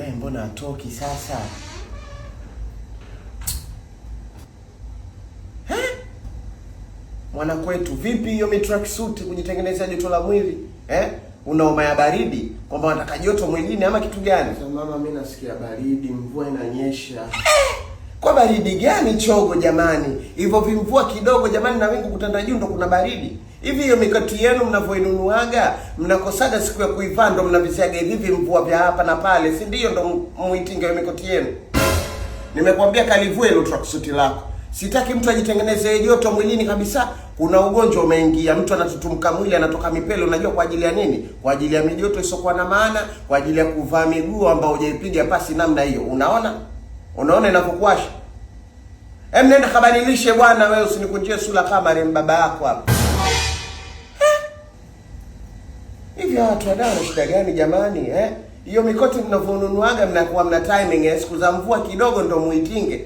naye mbona atoki sasa? Mwana kwetu, vipi hiyo track suit kujitengenezea joto la mwili? Una homa ya baridi kwamba unataka joto mwilini ama kitu gani? Sasa mama, mimi nasikia baridi, mvua inanyesha. Kwa baridi gani chogo jamani? Hivyo vimvua kidogo jamani na wingu kutanda juu ndo kuna baridi. Hivi hiyo mikoti yenu mnavoinunuaga, mnakosaga siku ya kuivaa ndo mnaviziaga hivi mvua vya hapa na pale, si ndio ndo muitinge hiyo mikoti yenu? Nimekwambia kalivue hilo tracksuit lako. Sitaki mtu ajitengeneze joto mwilini kabisa. Kuna ugonjwa umeingia, mtu anatutumka mwili, anatoka mipele. Unajua kwa ajili ya nini? Kwa ajili ya mijoto isokuwa na maana, kwa ajili ya kuvaa miguu ambao hujaipiga pasi namna hiyo. Unaona inapokuasha? Nenda kabadilishe bwana wewe, usinikunjie sura kama baba yako hapa. Hivi watu wadao na shida gani jamani? Hiyo mikoti mnavonunuaga mnakuwa mna timing, siku za mvua kidogo ndo muitinge.